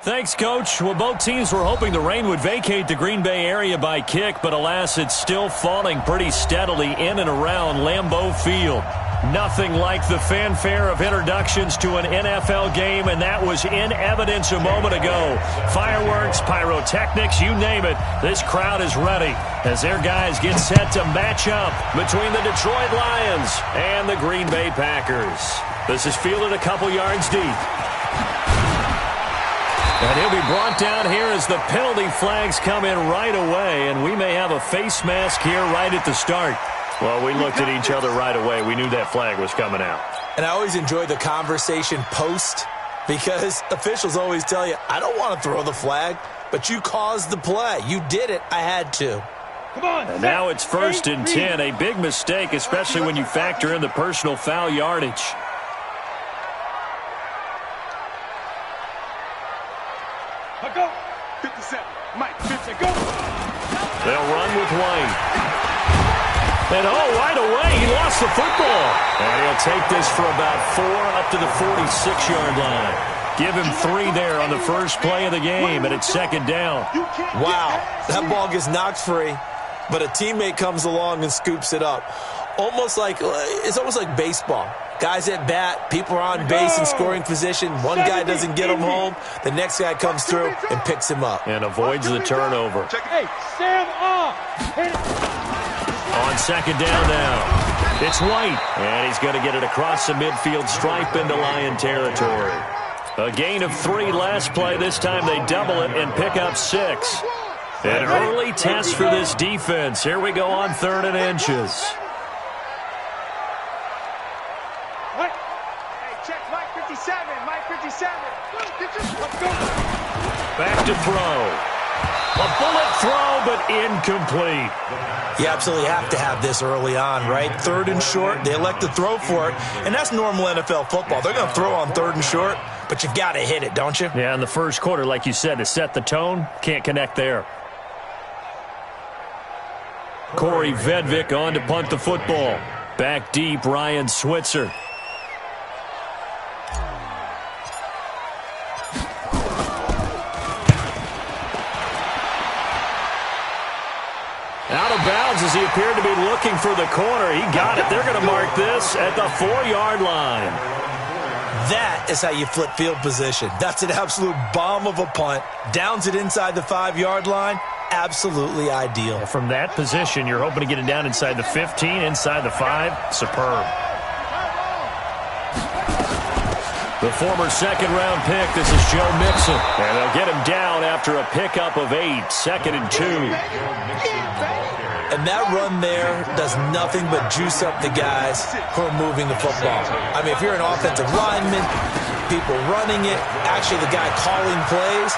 Thanks, Coach. Well, both teams were hoping the rain would vacate the Green Bay area by kick, but alas, it's still falling pretty steadily in and around Lambeau Field. Nothing like the fanfare of introductions to an NFL game, and that was in evidence a moment ago. Fireworks, pyrotechnics, you name it. This crowd is ready as their guys get set to match up between the Detroit Lions and the Green Bay Packers. This is fielded a couple yards deep. And he'll be brought down here as the penalty flags come in right away, and we may have a face mask here right at the start. Well, we looked at each other right away. We knew that flag was coming out. And I always enjoy the conversation post because officials always tell you, I don't want to throw the flag, but you caused the play. You did it. I had to. Come on. And now it's 1st and 10. A big mistake, especially when you factor in the personal foul yardage. Go. 57. Mike, 50, go. They'll run with White. And right away, he lost the football. And he'll take this for about 4 up to the 46-yard line. Give him 3 there on the first play of the game, and it's 2nd down. Wow, that ball gets knocked free, but a teammate comes along and scoops it up. It's almost like baseball. Guys at bat, people are on base in scoring position. One guy doesn't get him home. The next guy comes through and picks him up. And avoids the turnover. Hey, Sam off. On 2nd down now. It's White. And he's going to get it across the midfield stripe into Lion territory. A gain of 3 last play. This time they double it and pick up 6. An early test for this defense. Here we go on 3rd and inches. Back to throw. A bullet throw, but incomplete. You absolutely have to have this early on, right? 3rd and short, they elect to throw for it, and that's normal NFL football. They're going to throw on 3rd and short, but you've got to hit it, don't you? Yeah, in the first quarter, like you said, to set the tone, can't connect there. Corey Vedvik on to punt the football. Back deep, Ryan Switzer. Out of bounds as he appeared to be looking for the corner. He got it. They're going to mark this at the 4-yard line. That is how you flip field position. That's an absolute bomb of a punt. Downs it inside the 5-yard line. Absolutely ideal. From that position, you're hoping to get it down inside the 15, inside the 5. Superb. The former 2nd-round pick, this is Joe Mixon. And they'll get him down after a pickup of 8, 2nd and 2. And that run there does nothing but juice up the guys who are moving the football. I mean, if you're an offensive lineman, people running it, actually the guy calling plays,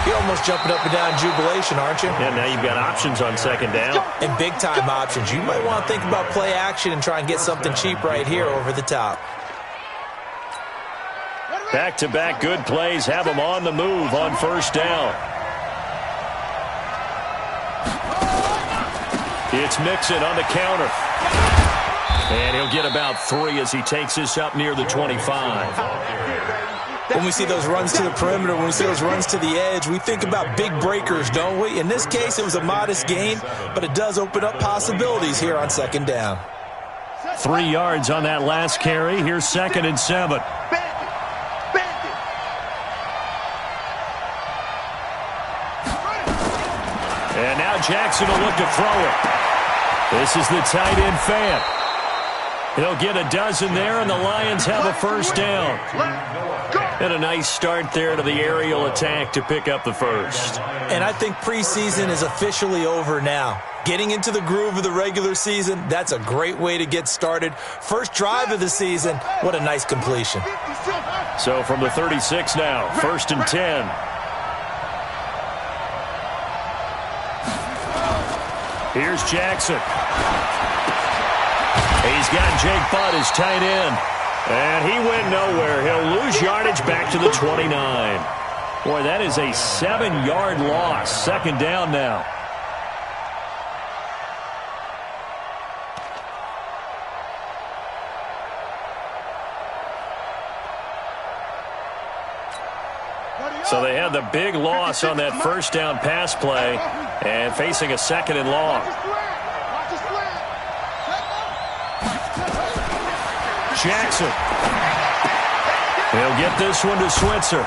you're almost jumping up and down in jubilation, aren't you? Yeah, now you've got options on 2nd down. And big-time options. You might want to think about play action and try and get something cheap right here over the top. Back-to-back good plays have him on the move on 1st down. It's Mixon on the counter. And he'll get about 3 as he takes this up near the 25. When we see those runs to the perimeter, when we see those runs to the edge, we think about big breakers, don't we? In this case, it was a modest gain, but it does open up possibilities here on 2nd down. 3 yards on that last carry. Here's 2nd and 7. And now Jackson will look to throw it. This is the tight end Fant. He'll get a dozen there, and the Lions have a 1st down. And a nice start there to the aerial attack to pick up the 1st. And I think preseason is officially over now. Getting into the groove of the regular season, that's a great way to get started. First drive of the season, what a nice completion. So from the 36 now, 1st and 10. Here's Jackson. He's got Jake Butt as tight end. And he went nowhere. He'll lose yardage back to the 29. Boy, that is a 7-yard loss. 2nd down now. So they had the big loss on that first down pass play and facing a 2nd and long. Jackson. He'll get this one to Switzer.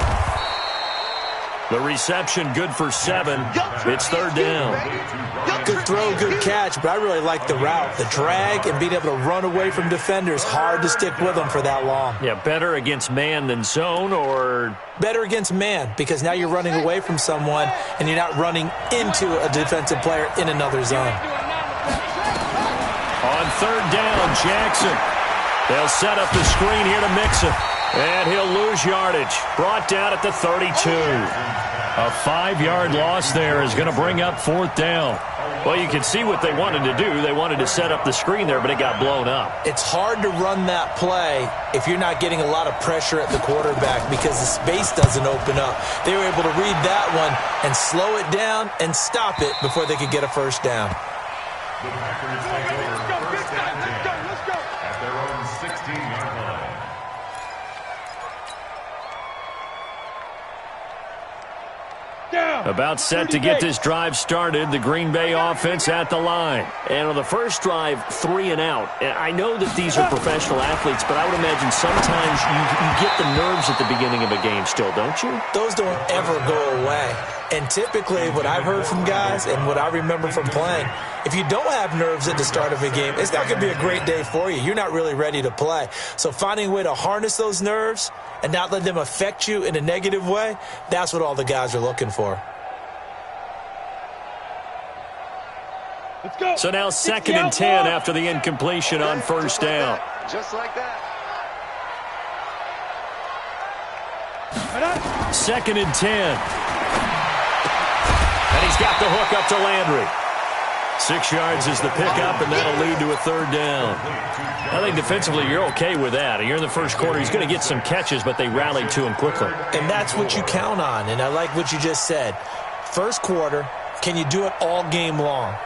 The reception good for 7. It's 3rd down. Good throw, good catch, but I really like the route. The drag and being able to run away from defenders, hard to stick with them for that long. Yeah, better against man than zone, or? Better against man, because now you're running away from someone and you're not running into a defensive player in another zone. On 3rd down, Jackson. They'll set up the screen here to Mixon. And he'll lose yardage. Brought down at the 32. A 5-yard loss there is going to bring up 4th down. Well, you can see what they wanted to do. They wanted to set up the screen there, but it got blown up. It's hard to run that play if you're not getting a lot of pressure at the quarterback because the space doesn't open up. They were able to read that one and slow it down and stop it before they could get a 1st down. The Packers take over 1st and 10 at their own 16-yard line. About set to get this drive started. The Green Bay offense at the line. And on the first drive, 3 and out. And I know that these are professional athletes, but I would imagine sometimes you get the nerves at the beginning of a game still, don't you? Those don't ever go away. And typically what I've heard from guys and what I remember from playing, if you don't have nerves at the start of a game, it's not going to be a great day for you. You're not really ready to play. So finding a way to harness those nerves and not let them affect you in a negative way, that's what all the guys are looking for. Let's go. So now 2nd and 10 after the incompletion on 1st down. Just like that. 2nd and 10. And he's got the hook up to Landry. 6 yards is the pickup, and that'll lead to a 3rd down. I think defensively you're okay with that. You're in the first quarter. He's going to get some catches, but they rallied to him quickly. And that's what you count on, and I like what you just said. First quarter, can you do it all game long?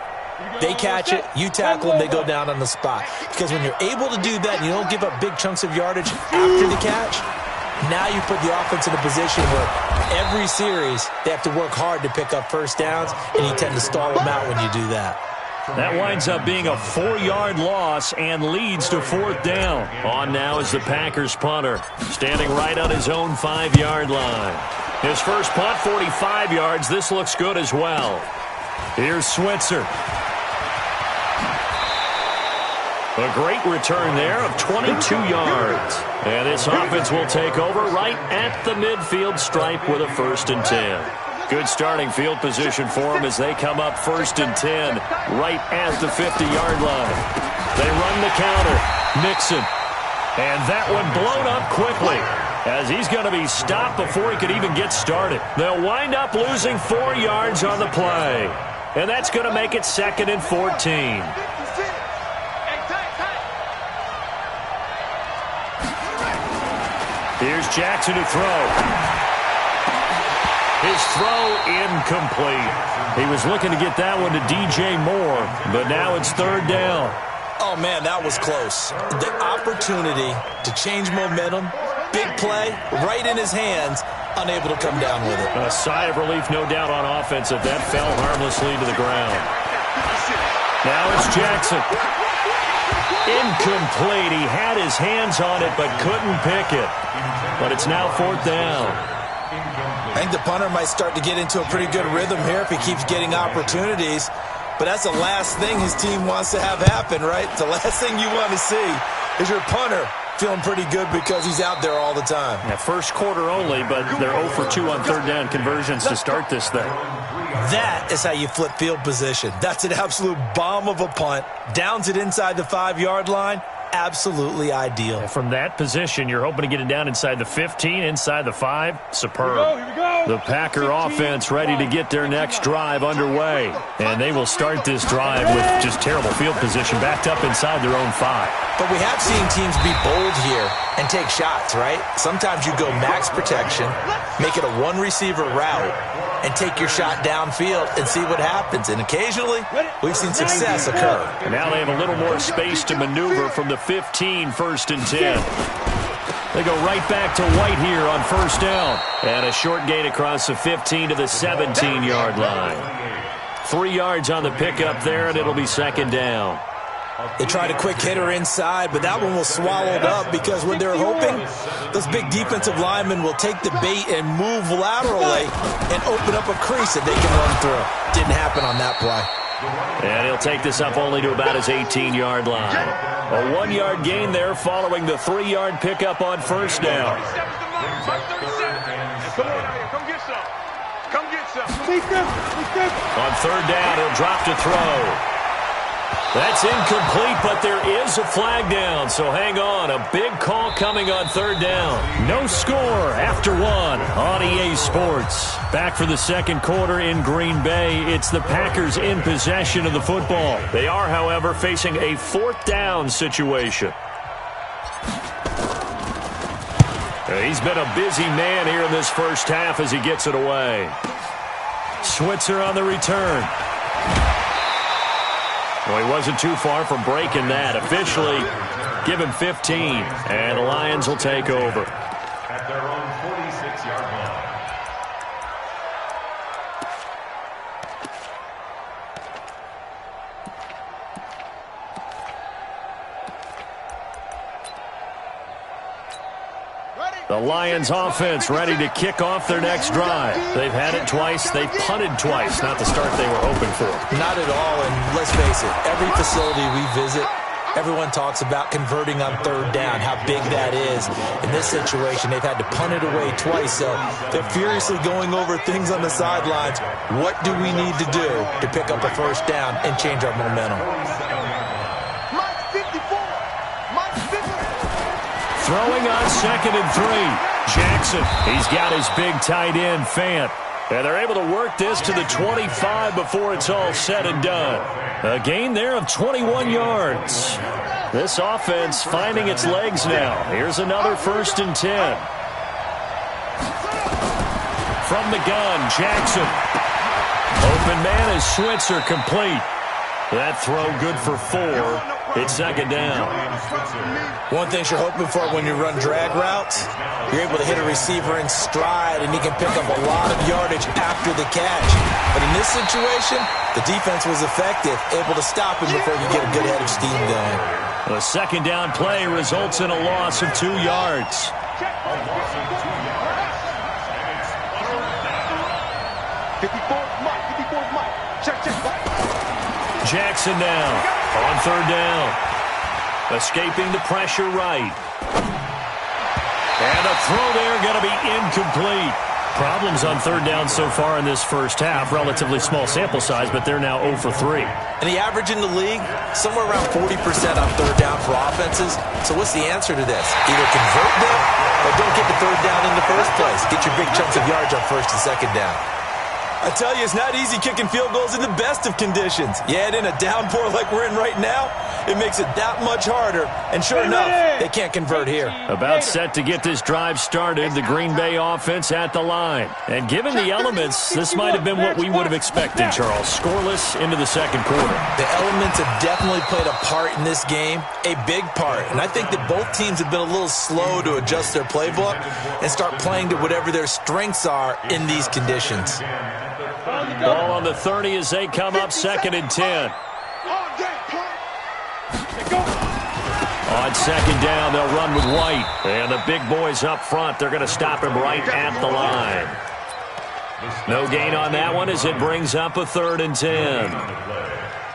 They catch it, you tackle them, they go down on the spot. Because when you're able to do that and you don't give up big chunks of yardage after the catch, now you put the offense in a position where every series they have to work hard to pick up 1st downs, and you tend to stall them out when you do that. That winds up being a 4-yard loss and leads to 4th down. On now is the Packers punter, standing right on his own 5-yard line. His first punt, 45 yards. This looks good as well. Here's Switzer. A great return there of 22 yards. And this offense will take over right at the midfield stripe with a 1st and 10. Good starting field position for them as they come up 1st and 10 right at the 50-yard line. They run the counter. Mixon. And that one blown up quickly as he's going to be stopped before he could even get started. They'll wind up losing 4 yards on the play. And that's going to make it 2nd and 14. Here's Jackson to throw. His throw incomplete. He was looking to get that one to DJ Moore, but now it's 3rd down. Oh, man, that was close. The opportunity to change momentum, big play, right in his hands, unable to come down with it. A sigh of relief, no doubt, on offense that fell harmlessly to the ground. Now it's Jackson. Incomplete. He had his hands on it but couldn't pick it. But it's now 4th down. I think the punter might start to get into a pretty good rhythm here if he keeps getting opportunities. But that's the last thing his team wants to have happen, right? The last thing you want to see is your punter feeling pretty good because he's out there all the time. Yeah, first quarter only, but they're 0 for 2 on 3rd down conversions to start this thing. That is how you flip field position. That's an absolute bomb of a punt. Downs it inside the 5-yard line. Absolutely ideal. And from that position, you're hoping to get it down inside the 15, inside the 5. Superb. Here we go. The Packer offense ready to get their next drive underway. And they will start this drive with just terrible field position backed up inside their own 5. But we have seen teams be bold here and take shots, right? Sometimes you go max protection, make it a one-receiver route, and take your shot downfield and see what happens. And occasionally, we've seen success occur. And now they have a little more space to maneuver from the 15, 1st and 10. They go right back to White here on first down. And a short gain across the 15 to the 17-yard line. 3 yards on the pickup there, and it'll be second down. They tried a quick hitter inside, but that one was swallowed up because when they're hoping, those big defensive linemen will take the bait and move laterally and open up a crease that they can run through. Didn't happen on that play. And he'll take this up only to about his 18-yard line. A 1-yard gain there following the 3-yard pickup on first down. On third down, he'll drop to throw. That's incomplete, but there is a flag down, so hang on. A big call coming on third down. No score after one on EA Sports. Back for the second quarter in Green Bay. It's the Packers in possession of the football. They are, however, facing a fourth down situation. He's been a busy man here in this first half as he gets it away. Switzer on the return. Well, he wasn't too far from breaking that. Officially, give him 15, and the Lions will take over. At their own 46-yard line. The Lions offense ready to kick off their next drive. They've had it twice. They've punted twice. Not the start they were hoping for. Not at all, and let's face it, every facility we visit, everyone talks about converting on third down, how big that is. In this situation, they've had to punt it away twice, so they're furiously going over things on the sidelines. What do we need to do to pick up a first down and change our momentum? Throwing on 2nd and 3. Jackson, he's got his big tight end, Fant. And they're able to work this to the 25 before it's all said and done. A gain there of 21 yards. This offense finding its legs now. Here's another 1st and 10. From the gun, Jackson. Open man is Switzer, complete. That throw good for 4. It's second down. One thing you're hoping for when you run drag routes, you're able to hit a receiver in stride and he can pick up a lot of yardage after the catch. But in this situation, the defense was effective, able to stop him before you get a good head of steam going. The second down play results in a loss of 2 yards. Jackson now on third down. Escaping the pressure right. And a throw there going to be incomplete. Problems on third down so far in this first half. Relatively small sample size, but they're now 0 for 3. And the average in the league, somewhere around 40% on third down for offenses. So what's the answer to this? Either convert them or don't get the third down in the first place. Get your big chunks of yards on first and second down. I tell you, it's not easy kicking field goals in the best of conditions. Yet in a downpour like we're in right now, it makes it that much harder. And sure enough, they can't convert here. About set to get this drive started, the Green Bay offense at the line. And given the elements, this might have been what we would have expected, Charles. Scoreless into the second quarter. The elements have definitely played a part in this game, a big part. And I think that both teams have been a little slow to adjust their playbook and start playing to whatever their strengths are in these conditions. Ball on the 30 as they come up 2nd and 10. On second down, they'll run with White. And the big boys up front, they're going to stop him right at the line. No gain on that one as it brings up a 3rd and 10.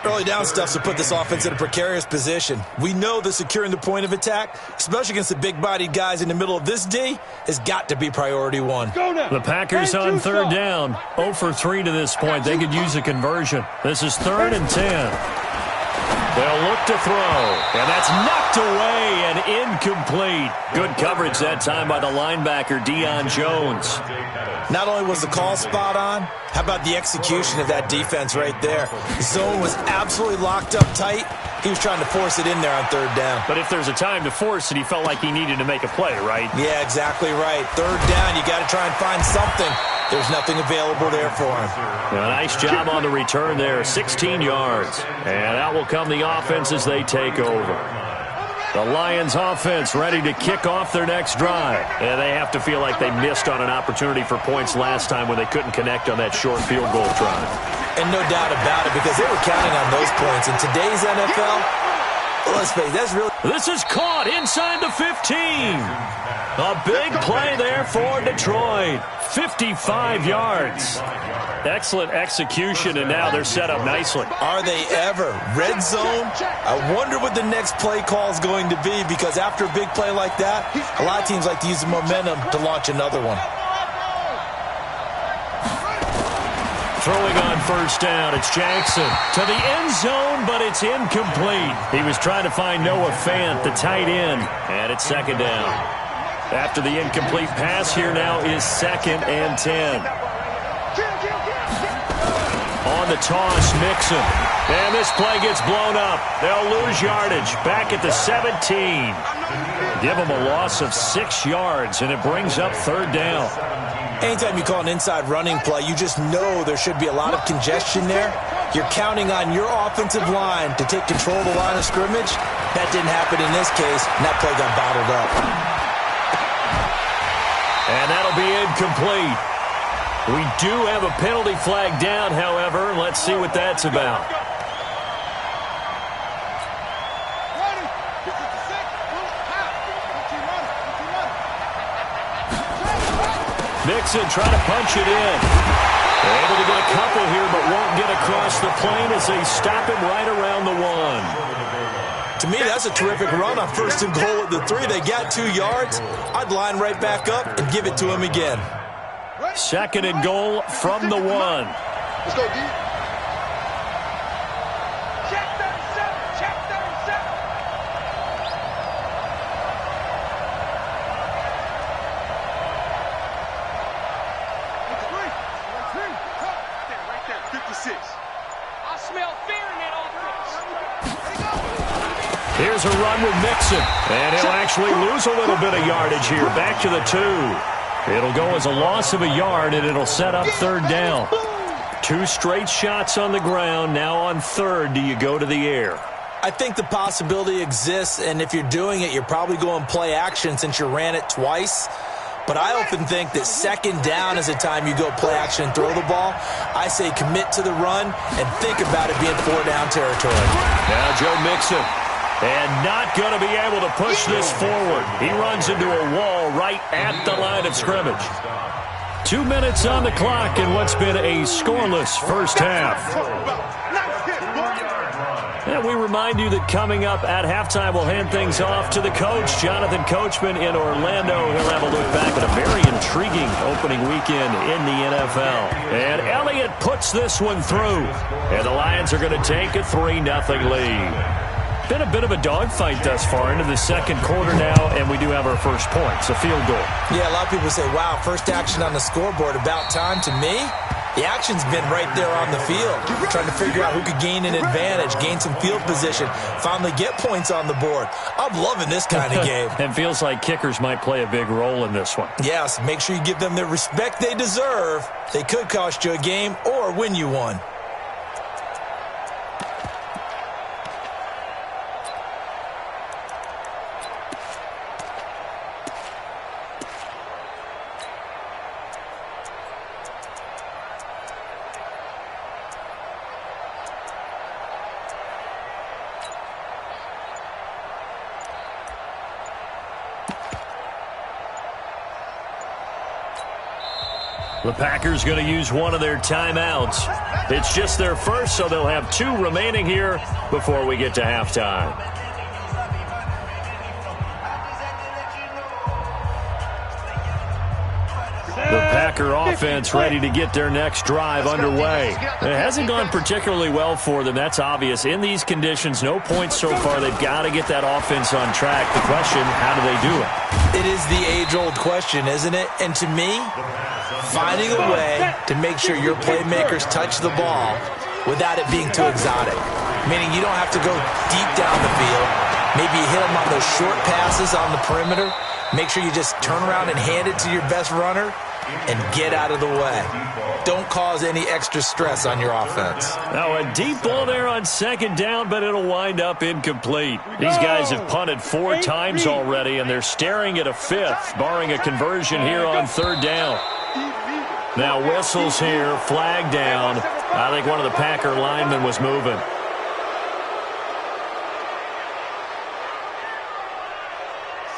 Early down stuff to put this offense in a precarious position. We know that securing the point of attack, especially against the big-bodied guys in the middle of this D, has got to be priority one. The Packers on third down, 0 for 3 to this point. They could use a conversion. This is 3rd and 10. They'll look to throw, and that's knocked away and incomplete. Good coverage that time by the linebacker, Deion Jones. Not only was the call spot on, how about the execution of that defense right there? The zone was absolutely locked up tight. He was trying to force it in there on third down. But if there's a time to force it, he felt like he needed to make a play, right? Yeah, exactly right. Third down, you got to try and find something. There's nothing available there for him. A nice job on the return there, 16 yards. And out will come the offense as they take over. The Lions offense ready to kick off their next drive. And they have to feel like they missed on an opportunity for points last time when they couldn't connect on that short field goal drive. And no doubt about it, because they were counting on those points. In today's NFL, let's face it, that's really... This is caught inside the 15. A big play there for Detroit. 55 yards. Excellent execution, and now they're set up nicely. Are they ever? Red zone? I wonder what the next play call is going to be, because after a big play like that, a lot of teams like to use the momentum to launch another one. Throwing on first down, it's Jackson to the end zone, but it's incomplete. He was trying to find Noah Fant, the tight end, and it's second down. After the incomplete pass, here now is 2nd and 10. On the toss, Mixon. And this play gets blown up. They'll lose yardage. Back at the 17. Give them a loss of 6 yards, and it brings up 3rd down. Anytime you call an inside running play, you just know there should be a lot of congestion there. You're counting on your offensive line to take control of the line of scrimmage. That didn't happen in this case, and that play got bottled up. And that'll be incomplete. We do have a penalty flag down, however. Let's see what that's about. Mixon trying to punch it in. They're able to get a couple here, but won't get across the plane as they stop him right around the 1. To me, that's a terrific run on 1st and goal at the 3. They got 2 yards. I'd line right back up and give it to him again. 2nd and goal from the 1. Let's go, D. Check 37. Check 37. Right there, 56. I smell fear in that offense. Here's a run with Mixon. And he'll actually lose a little bit of yardage here. Back to the 2. It'll go as a loss of a yard, and it'll set up 3rd down. 2 straight shots on the ground. Now on 3rd, do you go to the air? I think the possibility exists, and if you're doing it, you're probably going play action since you ran it twice. But I often think that 2nd down is the time you go play action and throw the ball. I say commit to the run and think about it being 4-down territory. Now Joe Mixon. And not going to be able to push this forward. He runs into a wall right at the line of scrimmage. 2 minutes on the clock in what's been a scoreless first half. And we remind you that coming up at halftime, we'll hand things off to the coach, Jonathan Coachman in Orlando. He'll have a look back at a very intriguing opening weekend in the NFL. And Elliott puts this one through. And the Lions are going to take a 3-0 lead. Been a bit of a dogfight thus far into the 2nd quarter now, and we do have our first points, a field goal. Yeah, a lot of people say, wow, first action on the scoreboard, about time. To me, the action's been right there on the field, trying to figure out who could gain an advantage, gain some field position, finally get points on the board. I'm loving this kind of game. It feels like kickers might play a big role in this one. Yes, make sure you give them the respect they deserve. They could cost you a game or win you one. The Packers going to use one of their timeouts. It's just their first, so they'll have 2 remaining here before we get to halftime. The Packer offense ready to get their next drive underway. It hasn't gone particularly well for them, that's obvious. In these conditions, no points so far. They've got to get that offense on track. The question, how do they do it? It is the age-old question, isn't it? And to me, finding a way to make sure your playmakers touch the ball without it being too exotic. Meaning you don't have to go deep down the field. Maybe you hit them on those short passes on the perimeter. Make sure you just turn around and hand it to your best runner. and get out of the way. Don't cause any extra stress on your offense. Now a deep ball there on second down, but it'll wind up incomplete. These guys have punted 4 times already, and they're staring at a 5th, barring a conversion here on third down. Now whistles here, flag down. I think one of the Packer linemen was moving.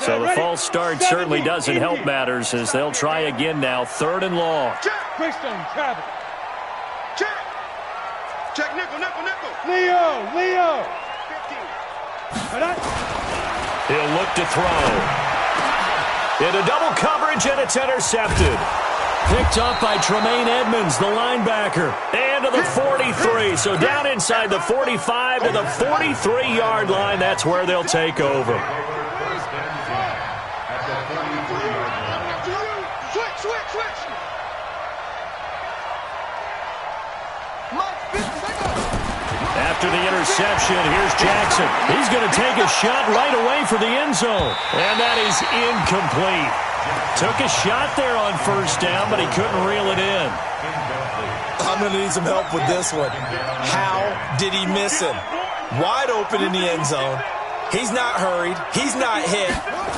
So the false start certainly doesn't help matters as they'll try again now, 3rd and long. Check nickel. Leo. 15. He'll look to throw. Into double coverage, and it's intercepted. Picked up by Tremaine Edmonds, the linebacker. And to the 43. So down inside the 45 to the 43-yard line. That's where they'll take over. Switch. After the interception, here's Jackson. He's going to take a shot right away for the end zone. And that is incomplete. Took a shot there on first down, but he couldn't reel it in. I'm going to need some help with this one. How did he miss him? Wide open in the end zone. He's not hurried. He's not hit.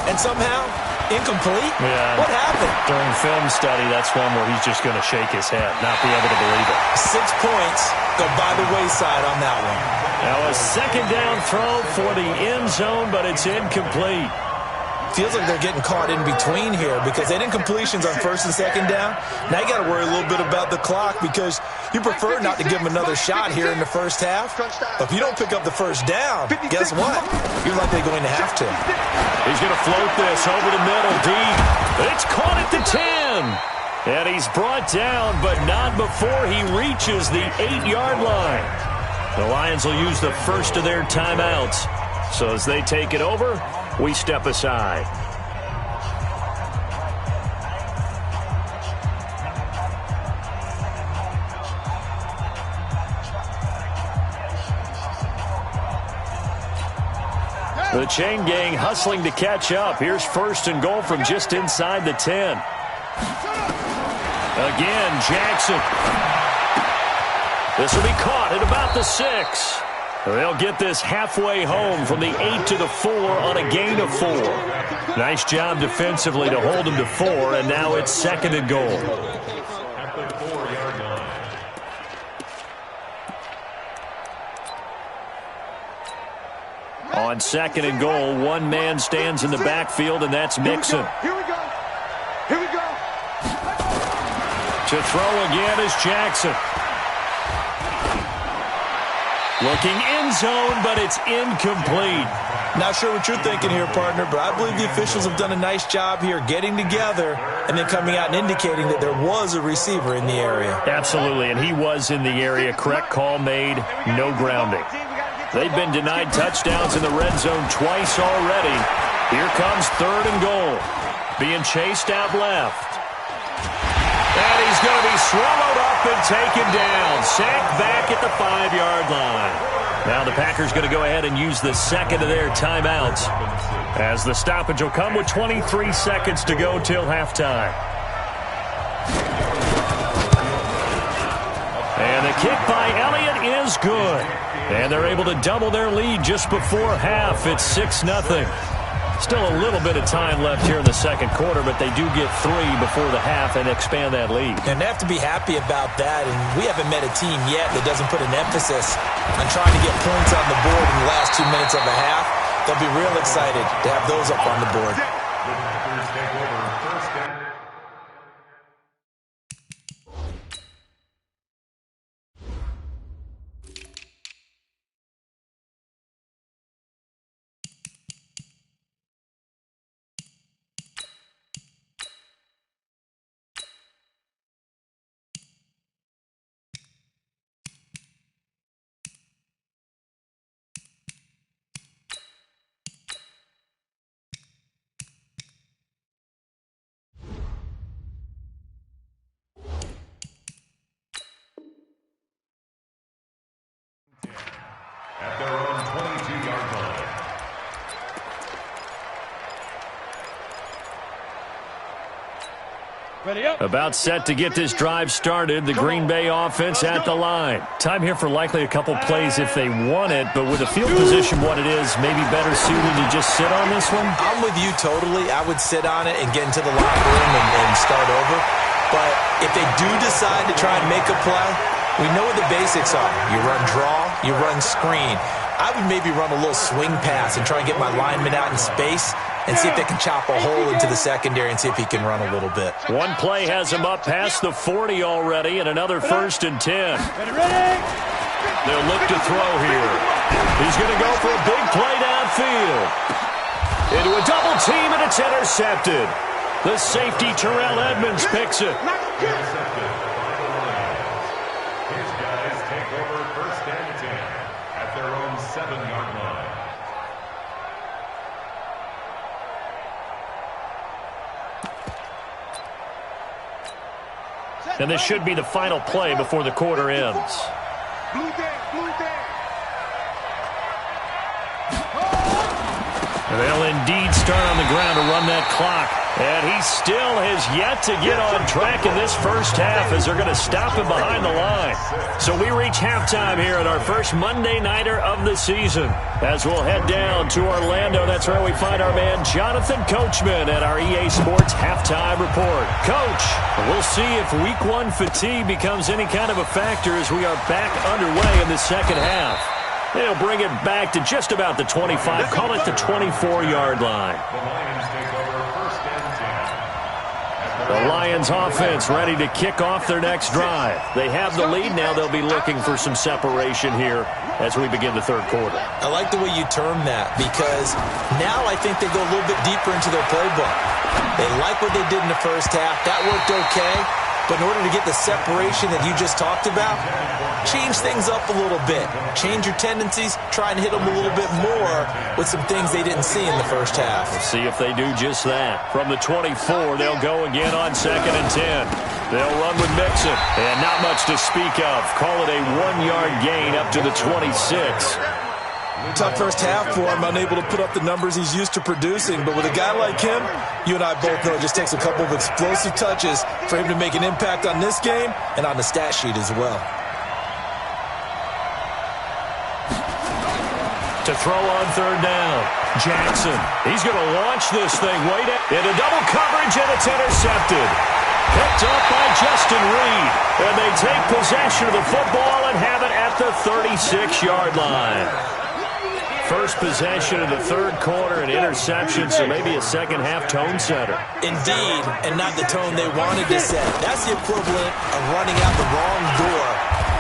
And somehow, incomplete? Yeah. What happened? During film study, that's one where he's just going to shake his head, not be able to believe it. 6 points go by the wayside on that one. Now a second down throw for the end zone, but it's incomplete. Feels like they're getting caught in between here because they didn't completions on first and second down. Now you got to worry a little bit about the clock because you prefer not to give them another shot here in the first half. But if you don't pick up the first down, guess what? You're likely going to have to. He's going to float this over the middle deep. It's caught at the 10. And he's brought down, but not before he reaches the 8-yard line. The Lions will use the first of their timeouts. So as they take it over, we step aside. The chain gang hustling to catch up. Here's first and goal from just inside the 10. Again, Jackson. This will be caught at about the 6. They'll get this halfway home from the 8 to the 4 on a gain of 4. Nice job defensively to hold them to 4, and now it's second and goal. At the 4-yard line. On second and goal, one man stands in the backfield, and that's Mixon. Here we go. To throw again is Jackson. Looking end zone, but it's incomplete. Not sure what you're thinking here, partner, but I believe the officials have done a nice job here getting together and then coming out and indicating that there was a receiver in the area. Absolutely, and he was in the area. Correct call made, no grounding. They've been denied touchdowns in the red zone twice already. Here comes third and goal. Being chased out left. And he's going to be swallowed up and taken down. Sacked back at the 5-yard line. Now the Packers going to go ahead and use the second of their timeouts, as the stoppage will come with 23 seconds to go till halftime. And the kick by Elliott is good. And they're able to double their lead just before half. It's 6-0. Still a little bit of time left here in the second quarter, but they do get 3 before the half and expand that lead. And they have to be happy about that, and we haven't met a team yet that doesn't put an emphasis on trying to get points on the board in the last 2 minutes of the half. They'll be real excited to have those up on the board. The Packers take over first down. About set to get this drive started. The Green Bay offense at the line. Time here for likely a couple plays if they want it, but with the field position what it is, maybe better suited to just sit on this one? I'm with you totally. I would sit on it and get into the locker room and start over. But if they do decide to try and make a play, we know what the basics are. You run draw, you run screen. I would maybe run a little swing pass and try and get my lineman out in space and see if they can chop a hole into the secondary and see if he can run a little bit. One play has him up past the 40 already, and another 1st and 10. They'll look to throw here. He's going to go for a big play downfield. Into a double team, and it's intercepted. The safety, Terrell Edmonds, picks it. His guys take over 1st and 10 at their own 7-yard line. And this should be the final play before the quarter ends. They'll indeed start on the ground to run that clock. And he still has yet to get on track in this first half as they're going to stop him behind the line. So we reach halftime here at our first Monday Nighter of the season. As we'll head down to Orlando, that's where we find our man Jonathan Coachman at our EA Sports Halftime Report. Coach, we'll see if Week 1 fatigue becomes any kind of a factor as we are back underway in the second half. They'll bring it back to just about the 25, call it the 24-yard line. The Lions offense ready to kick off their next drive. They have the lead now. They'll be looking for some separation here as we begin the third quarter. I like the way you term that because now I think they go a little bit deeper into their playbook. They like what they did in the first half. That worked okay. But in order to get the separation that you just talked about, change things up a little bit. Change your tendencies. Try and hit them a little bit more with some things they didn't see in the first half. We'll see if they do just that. From the 24, they'll go again on 2nd and 10. They'll run with Mixon. And not much to speak of. Call it a 1-yard gain up to the 26. Tough first half for him, unable to put up the numbers he's used to producing. But with a guy like him, you and I both know it just takes a couple of explosive touches for him to make an impact on this game and on the stat sheet as well. To throw on 3rd down, Jackson. He's going to launch this thing right into double coverage, and it's intercepted. Picked up by Justin Reed. And they take possession of the football and have it at the 36-yard line. First possession of the third quarter, an interception, so maybe a second-half tone setter. Indeed, and not the tone they wanted to set. That's the equivalent of running out the wrong door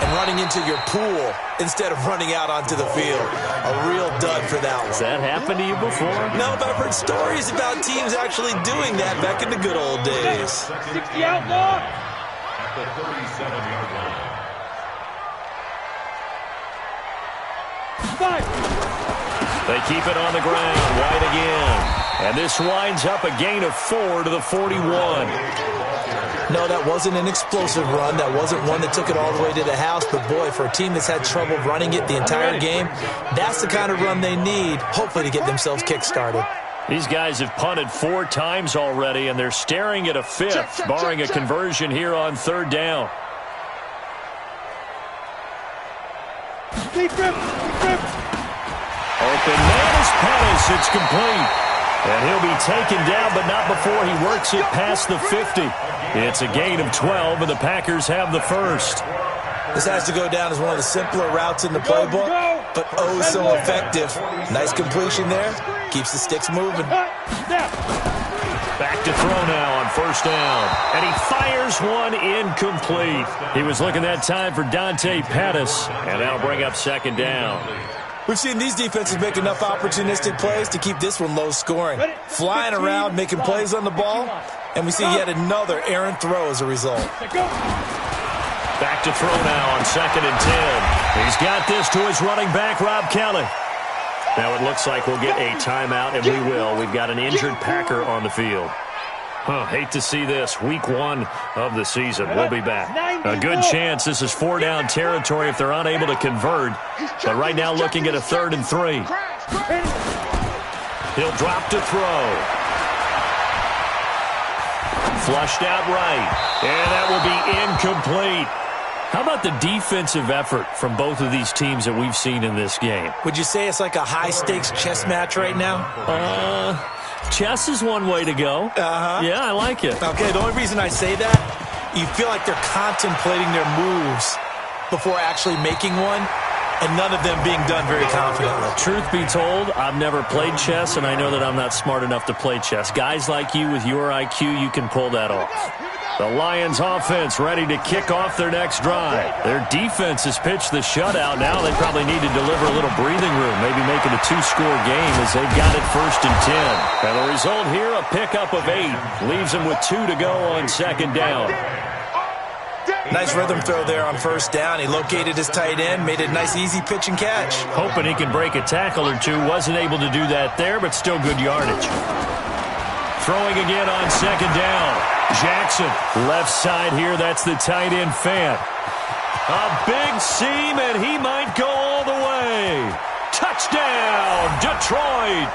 and running into your pool instead of running out onto the field. A real dud for that one. Has that happened to you before? No, but I've heard stories about teams actually doing that back in the good old days. 60 outlaw. At the 37-yard line. They keep it on the ground. White again. And this winds up a gain of 4 to the 41. No, that wasn't an explosive run. That wasn't one that took it all the way to the house. But, boy, for a team that's had trouble running it the entire game, that's the kind of run they need, hopefully, to get themselves kick-started. These guys have punted 4 times already, and they're staring at a 5th, barring a conversion here on 3rd down. Open man is Pettis. It's complete. And he'll be taken down, but not before he works it past the 50. It's a gain of 12, and the Packers have the first. This has to go down as one of the simpler routes in the playbook, but oh so effective. Nice completion there. Keeps the sticks moving. Back to throw now on 1st down. And he fires one incomplete. He was looking that time for Dante Pettis, and that'll bring up 2nd down. We've seen these defenses make enough opportunistic plays to keep this one low scoring. Flying around, making plays on the ball, and we see yet another errant throw as a result. Back to throw now on 2nd and 10. He's got this to his running back, Rob Kelly. Now it looks like we'll get a timeout, and we will. We've got an injured Packer on the field. Hate to see this. Week 1 of the season. We'll be back. A good chance this is 4-down territory if they're unable to convert. But right now looking at a 3rd and 3. He'll drop to throw. Flushed out right. And that will be incomplete. How about the defensive effort from both of these teams that we've seen in this game? Would you say it's like a high-stakes chess match right now? Chess is one way to go. Yeah, I like it. Okay, the only reason I say that, you feel like they're contemplating their moves before actually making one, and none of them being done very confidently. Truth be told, I've never played chess, and I know that I'm not smart enough to play chess. Guys like you with your IQ, you can pull that off. The Lions offense ready to kick off their next drive. Their defense has pitched the shutout. Now they probably need to deliver a little breathing room, maybe make it a 2-score game as they've got it 1st and 10. And the result here, a pickup of 8. Leaves them with 2 to go on 2nd down. Nice rhythm throw there on 1st down. He located his tight end, made it a nice easy pitch and catch. Hoping he can break a tackle or two. Wasn't able to do that there, but still good yardage. Throwing again on 2nd down. Jackson, left side here. That's the tight end, Fant. A big seam, and he might go all the way. Touchdown, Detroit.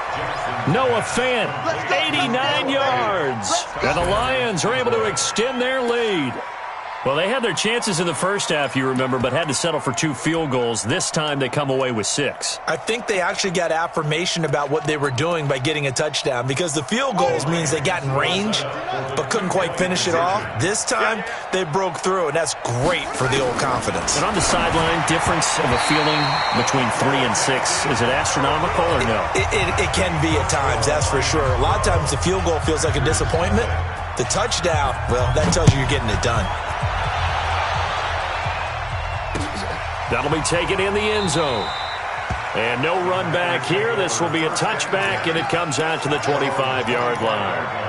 Noah Fant, 89 yards. And the Lions are able to extend their lead. Well, they had their chances in the first half, you remember, but had to settle for 2 field goals. This time they come away with 6. I think they actually got affirmation about what they were doing by getting a touchdown, because the field goals means they got in range but couldn't quite finish it off. This time they broke through, and that's great for the old confidence. And on the sideline, difference of a feeling between 3 and 6, is it astronomical or no? It can be at times, that's for sure. A lot of times the field goal feels like a disappointment. The touchdown, well, that tells you you're getting it done. That'll be taken in the end zone. And no run back here. This will be a touchback, and it comes out to the 25-yard line.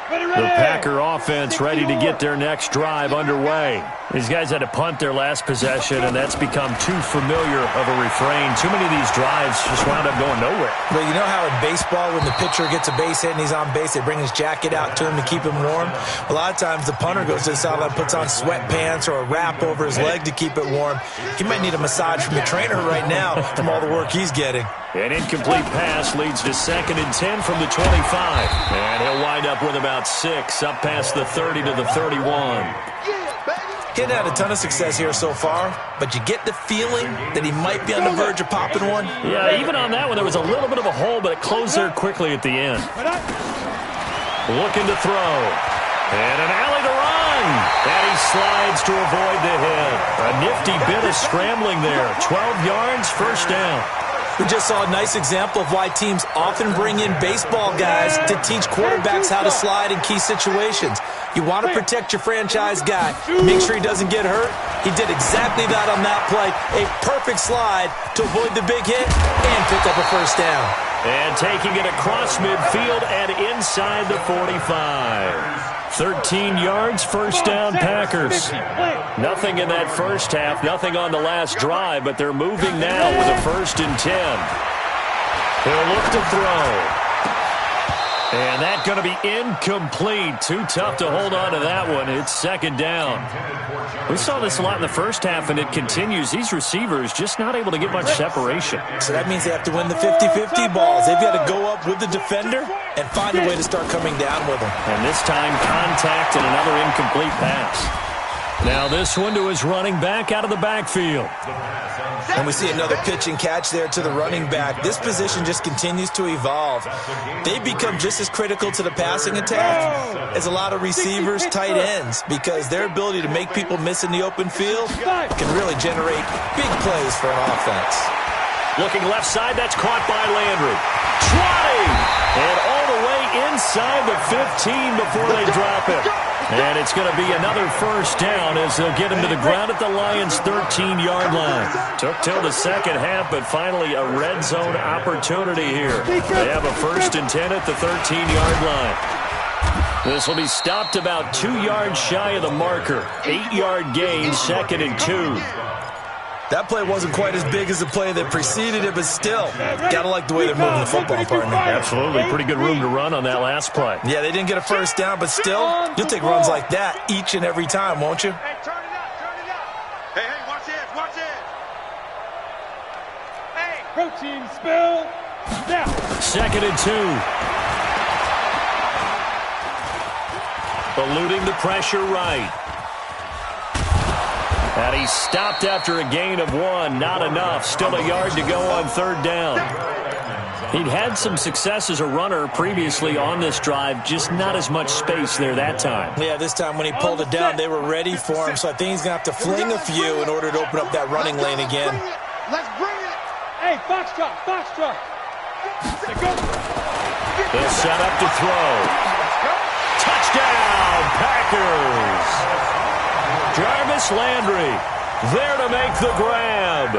The Packer offense ready to get their next drive underway. These guys had to punt their last possession, and that's become too familiar of a refrain. Too many of these drives just wound up going nowhere. Well, you know how in baseball when the pitcher gets a base hit and he's on base, they bring his jacket out to him to keep him warm? A lot of times the punter goes to the sideline, puts on sweatpants or a wrap over his leg to keep it warm. He might need a massage from the trainer right now from all the work he's getting. An incomplete pass leads to 2nd and 10 from the 25. And he'll wind up with about 6 up past the 30 to the 31. He hadn't had a ton of success here so far, but you get the feeling that he might be on the verge of popping one. Yeah, even on that one, there was a little bit of a hole, but it closed there quickly at the end. Looking to throw. And an alley to run. And he slides to avoid the hit. A nifty bit of scrambling there. 12 yards, 1st down. We just saw a nice example of why teams often bring in baseball guys to teach quarterbacks how to slide in key situations. You want to protect your franchise guy. Make sure he doesn't get hurt. He did exactly that on that play. A perfect slide to avoid the big hit and pick up a 1st down. And taking it across midfield and inside the 45. 13 yards, 1st down, Packers. Nothing in that first half, nothing on the last drive, but they're moving now with a 1st and 10. He'll look to throw. And that's going to be incomplete. Too tough to hold on to that one. It's 2nd down. We saw this a lot in the first half, and it continues. These receivers just not able to get much separation. So that means they have to win the 50-50 balls. They've got to go up with the defender and find a way to start coming down with them. And this time, contact and another incomplete pass. Now this one to his running back out of the backfield. And we see another pitch and catch there to the running back. This position just continues to evolve. They become just as critical to the passing attack as a lot of receivers, tight ends, because their ability to make people miss in the open field can really generate big plays for an offense. Looking left side, that's caught by Landry. 20! And all the way inside the 15 before they drop it. And it's going to be another 1st down as they'll get him to the ground at the Lions' 13-yard line. Took till the second half, but finally a red zone opportunity here. They have a 1st and 10 at the 13-yard line. This will be stopped about 2 yards shy of the marker. 8-yard gain, 2nd and 2. That play wasn't quite as big as the play that preceded it, but still, gotta like the way they're moving the football, partner. Absolutely. Pretty good room to run on that last play. Yeah, they didn't get a 1st down, but still, you'll take runs like that each and every time, won't you? Hey, turn it out, turn it out. Hey, watch it, watch it. Hey. Protein spill. 2nd and 2. Eluding the pressure right. And he's stopped after a gain of 1. Not enough. Still a yard to go on 3rd down. He'd had some success as a runner previously on this drive, just not as much space there that time. Yeah, this time when he pulled it down, they were ready for him, so I think he's going to have to fling a few in order to open up that running lane again. Let's bring it. Hey, box truck. They'll set up to throw. Touchdown, Packers! Jarvis Landry there to make the grab,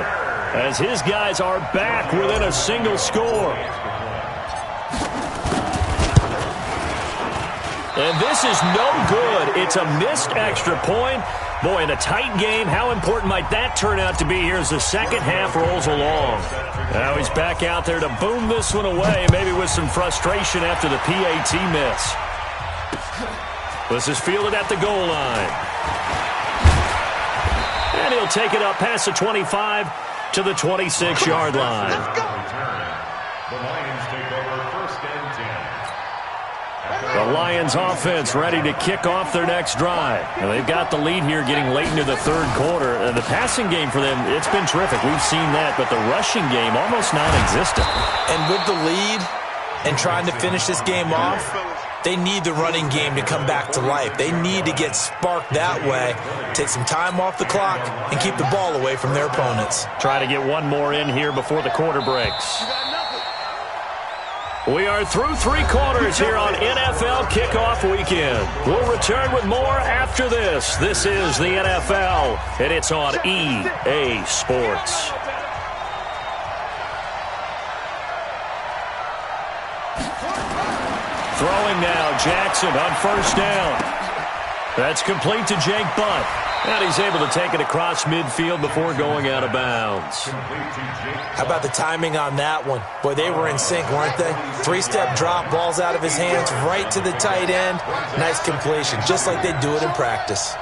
as his guys are back within a single score. And this is no good. It's a missed extra point. Boy, in a tight game, how important might that turn out to be here as the second half rolls along? Now he's back out there to boom this one away, maybe with some frustration after the PAT miss. This is fielded at the goal line. And he'll take it up past the 25 to the 26-yard line. The Lions take over 1st and 10. The Lions offense ready to kick off their next drive. And they've got the lead here getting late into the 3rd quarter. And the passing game for them, it's been terrific. We've seen that, but the rushing game almost non-existent. And with the lead and trying to finish this game off, they need the running game to come back to life. They need to get sparked that way, take some time off the clock, and keep the ball away from their opponents. Try to get one more in here before the quarter breaks. We are through 3 quarters here on NFL Kickoff Weekend. We'll return with more after this. This is the NFL, and it's on EA Sports. Throwing now, Jackson on 1st down. That's complete to Jake Butt. And he's able to take it across midfield before going out of bounds. How about the timing on that one? Boy, they were in sync, weren't they? 3-step drop, ball's out of his hands, right to the tight end. Nice completion, just like they do it in practice.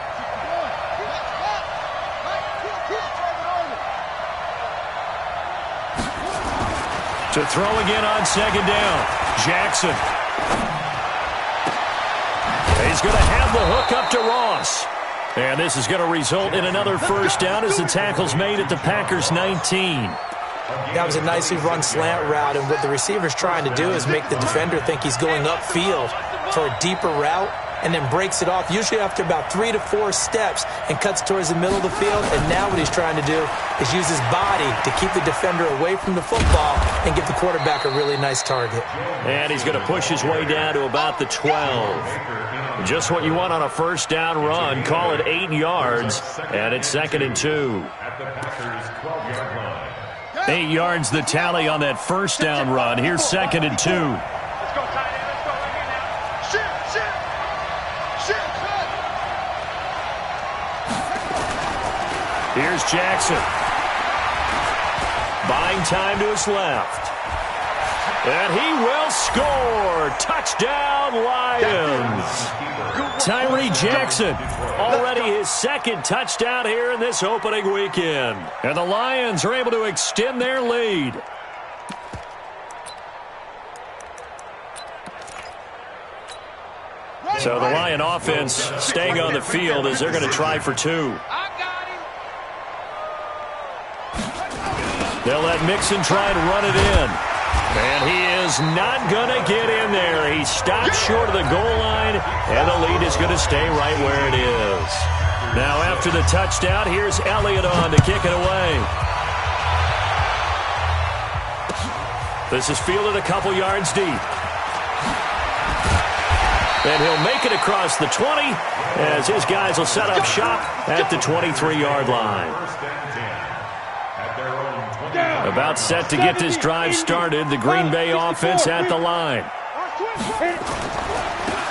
To throw again on 2nd down, Jackson. He's going to have the hook up to Ross. And this is going to result in another 1st down as the tackle's made at the Packers' 19. That was a nicely run slant route, and what the receiver's trying to do is make the defender think he's going upfield for a deeper route, and then breaks it off, usually after about 3 to 4 steps, and cuts towards the middle of the field. And now what he's trying to do is use his body to keep the defender away from the football and give the quarterback a really nice target. And he's going to push his way down to about the 12. Just what you want on a 1st down run. Call it 8 yards, and it's 2nd and 2. 8 yards the tally on that 1st down run. Here's 2nd and 2. Let's go, tight end. Let's go right here now. Shift. Here's Jackson. Buying time to his left. And he will score. Touchdown, Lions. Tyree Jackson, already his 2nd touchdown here in this opening weekend. And the Lions are able to extend their lead. So the Lion offense staying on the field as they're going to try for 2. They'll let Mixon try and run it in. And he is not going to get in there. He stopped short of the goal line, and the lead is going to stay right where it is. Now after the touchdown, here's Elliott on to kick it away. This is fielded a couple yards deep. And he'll make it across the 20 as his guys will set up shop at the 23-yard line. About set to get this drive started, the Green Bay offense at the line.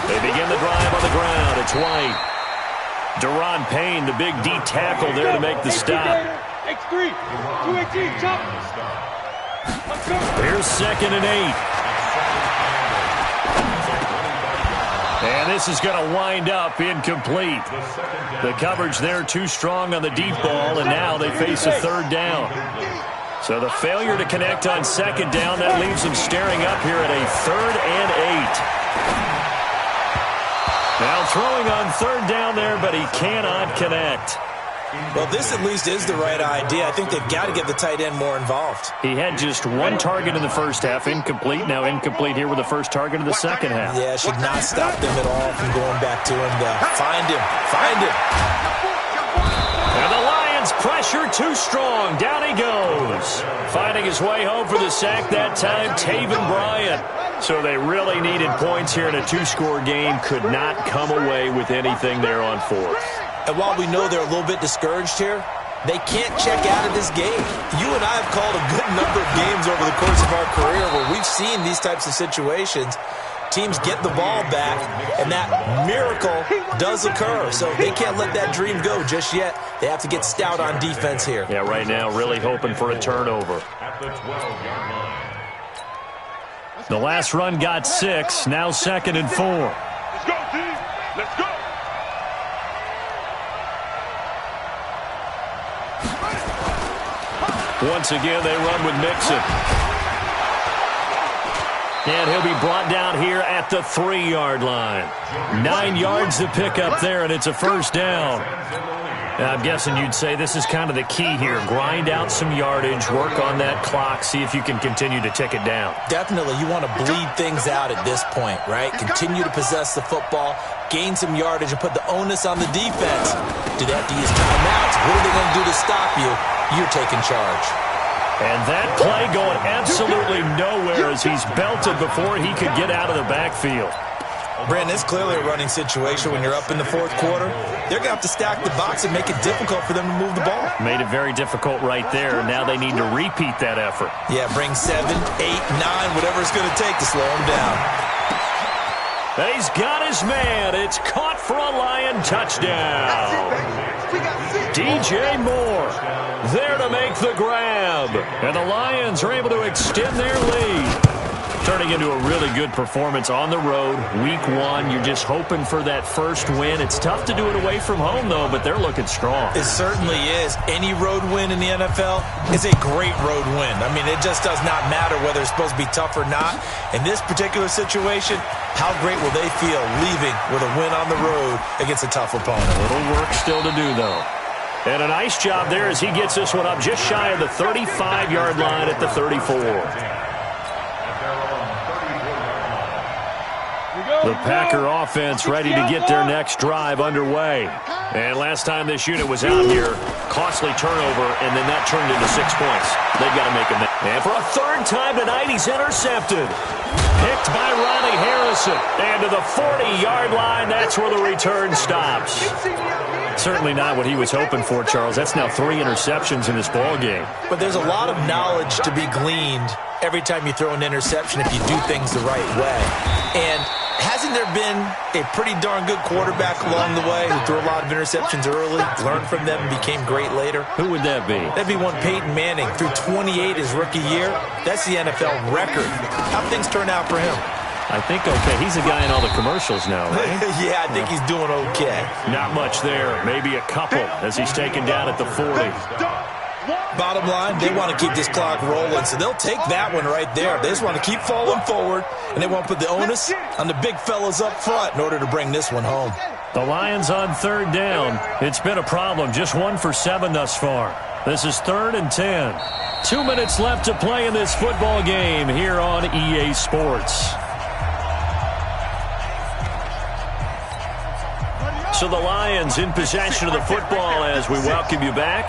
They begin the drive on the ground. It's White. Deron Payne, the big D tackle there to make the stop. X3, 218, chop. Here's 2nd and 8. And this is going to wind up incomplete. The coverage there too strong on the deep ball, and now they face a 3rd down. So the failure to connect on second down, that leaves them staring up here at a 3rd and 8. Now throwing on 3rd down there, but he cannot connect. Well, this at least is the right idea. I think they've got to get the tight end more involved. He had just 1 target in the first half, incomplete. Now incomplete here with the first target of the second half. Yeah, should not stop them at all from going back to him. Find him. Find him. And the Lions pressure too strong. Down he goes. Finding his way home for the sack that time, Taven Bryant. So they really needed points here in a 2-score game. Could not come away with anything there on 4th. And while we know they're a little bit discouraged here, they can't check out of this game. You and I have called a good number of games over the course of our career where we've seen these types of situations. Teams get the ball back, and that miracle does occur. So they can't let that dream go just yet. They have to get stout on defense here. Yeah, right now really hoping for a turnover. At the 12-yard line. The last run got 6, now 2nd and 4. Let's go, team. Let's go. Once again, they run with Mixon. And he'll be brought down here at the 3-yard line. 9 yards to pick up there, and it's a first down. I'm guessing you'd say this is kind of the key here. Grind out some yardage, work on that clock, see if you can continue to tick it down. Definitely, you want to bleed things out at this point, right? Continue to possess the football, gain some yardage, and put the onus on the defense. Do they have to use timeouts? What are they going to do to stop you? You're taking charge. And that play going absolutely nowhere as he's belted before he could get out of the backfield. Brandon, it's clearly a running situation when you're up in the 4th quarter. They're going to have to stack the box and make it difficult for them to move the ball. Made it very difficult right there. Now they need to repeat that effort. Yeah, bring 7, 8, 9, whatever it's going to take to slow them down. He's got his man. It's caught for a Lion touchdown. DJ Moore there to make the grab. And the Lions are able to extend their lead. Turning into a really good performance on the road. Week 1, you're just hoping for that first win. It's tough to do it away from home, though, but they're looking strong. It certainly is. Any road win in the NFL is a great road win. I mean, it just does not matter whether it's supposed to be tough or not. In this particular situation, how great will they feel leaving with a win on the road against a tough opponent? A little work still to do, though. And a nice job there as he gets this one up just shy of the 35-yard line at the 34. The Packer offense ready to get their next drive underway. And last time this unit was out here, costly turnover, and then that turned into 6 points. They've got to make them. And for a 3rd time tonight, he's intercepted. Picked by Ronnie Harrison. And to the 40-yard line, that's where the return stops. Certainly not what he was hoping for, Charles. That's now 3 interceptions in this ball game. But there's a lot of knowledge to be gleaned every time you throw an interception if you do things the right way. And hasn't there been a pretty darn good quarterback along the way who threw a lot of interceptions early, learned from them, and became great later? Who would that be? That'd be one Peyton Manning. Threw 28 his rookie year. That's the NFL record. How'd things turn out for him? I think okay. He's a guy in all the commercials now, right? Yeah, I think he's doing okay. Not much there. Maybe a couple as he's taken down at the 40. Bottom line, they want to keep this clock rolling, so they'll take that one right there. They just want to keep falling forward, and they want to put the onus on the big fellas up front in order to bring this one home. The Lions on 3rd down. It's been a problem. Just 1 for 7 thus far. This is 3rd and 10. 2 minutes left to play in this football game here on EA Sports. So the Lions in possession of the football as we welcome you back.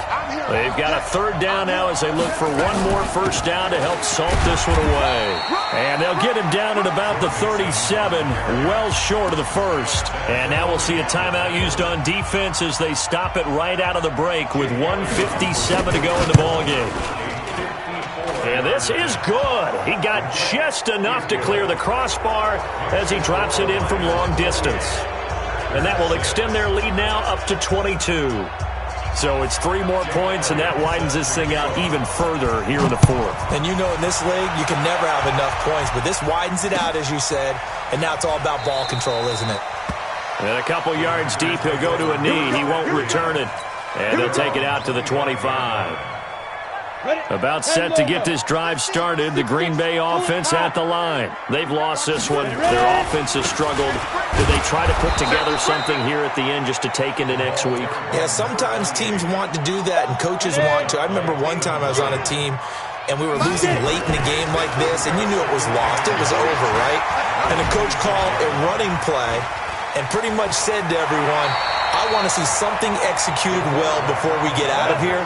They've got a 3rd down now as they look for one more first down to help salt this one away. And they'll get him down at about the 37, well short of the first. And now we'll see a timeout used on defense as they stop it right out of the break with 1:57 to go in the ballgame. And this is good. He got just enough to clear the crossbar as he drops it in from long distance. And that will extend their lead now up to 22. So it's 3 more points, and that widens this thing out even further here in the 4th. And you know in this league, you can never have enough points, but this widens it out, as you said, and now it's all about ball control, isn't it? And a couple yards deep, he'll go to a knee. He won't return it, and he'll take it out to the 25. About set to get this drive started. The Green Bay offense at the line. They've lost this one. Their offense has struggled. Do they try to put together something here at the end just to take into next week? Yeah, sometimes teams want to do that and coaches want to. I remember one time I was on a team and we were losing late in the game like this, and you knew it was lost. It was over, right? And the coach called a running play and pretty much said to everyone, I want to see something executed well before we get out of here.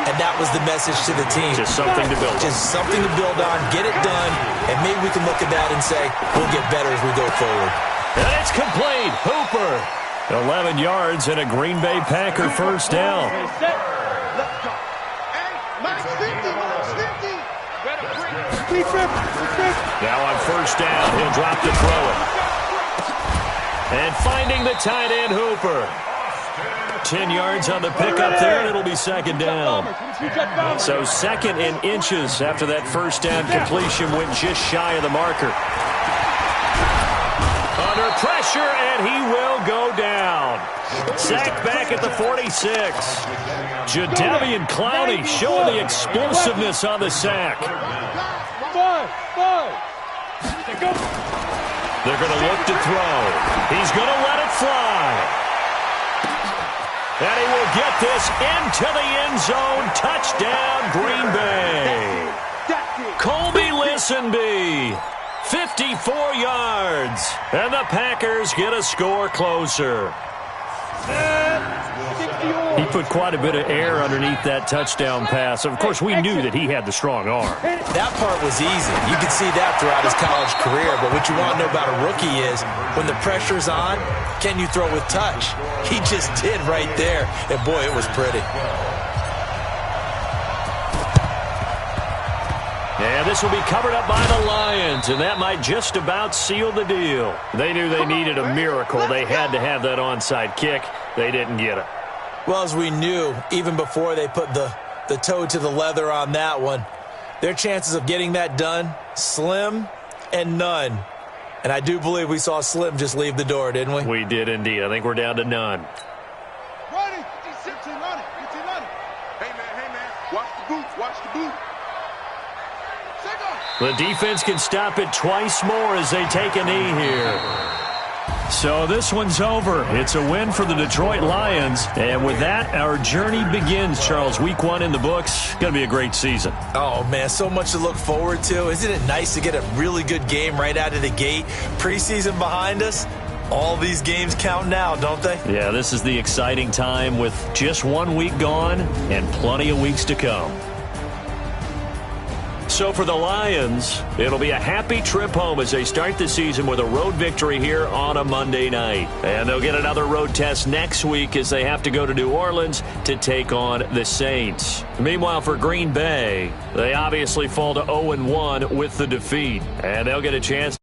And that was the message to the team. Just something to build on. Just something to build on, get it done, and maybe we can look at that and say, we'll get better as we go forward. And it's complete. Hooper. 11 yards and a Green Bay Packer first down. Now on first down, he'll drop to throw it. And finding the tight end, Hooper. 10 yards on the pickup there, and it'll be second down. So second in inches after that first down completion went just shy of the marker. Under pressure, and he will go down. Sacked back at the 46. Jadeveon Clowney showing the explosiveness on the sack. They're going to look to throw. He's going to let it fly. And he will get this into the end zone. Touchdown, Green Bay. Colby Listenby, 54 yards. And the Packers get a score closer. He put quite a bit of air underneath that touchdown pass. Of course, we knew that he had the strong arm. That part was easy. You could see that throughout his college career. But what you want to know about a rookie is when the pressure's on, can you throw with touch? He just did right there. And, boy, it was pretty. And this will be covered up by the Lions, and that might just about seal the deal. They knew they needed a miracle. They had to have that onside kick. They didn't get it. Well, as we knew, even before they put the toe to the leather on that one, their chances of getting that done, slim and none. And I do believe we saw Slim just leave the door, didn't we? We did indeed. I think we're down to none. Running. Hey, man. Watch the boot. The defense can stop it twice more as they take a knee here. So this one's over. It's a win for the Detroit Lions. And with that, our journey begins, Charles. Week 1 in the books. Going to be a great season. Oh, man, so much to look forward to. Isn't it nice to get a really good game right out of the gate? Preseason behind us. All these games count now, don't they? Yeah, this is the exciting time with just 1 week gone and plenty of weeks to come. So for the Lions, it'll be a happy trip home as they start the season with a road victory here on a Monday night. And they'll get another road test next week as they have to go to New Orleans to take on the Saints. Meanwhile, for Green Bay, they obviously fall to 0-1 with the defeat. And they'll get a chance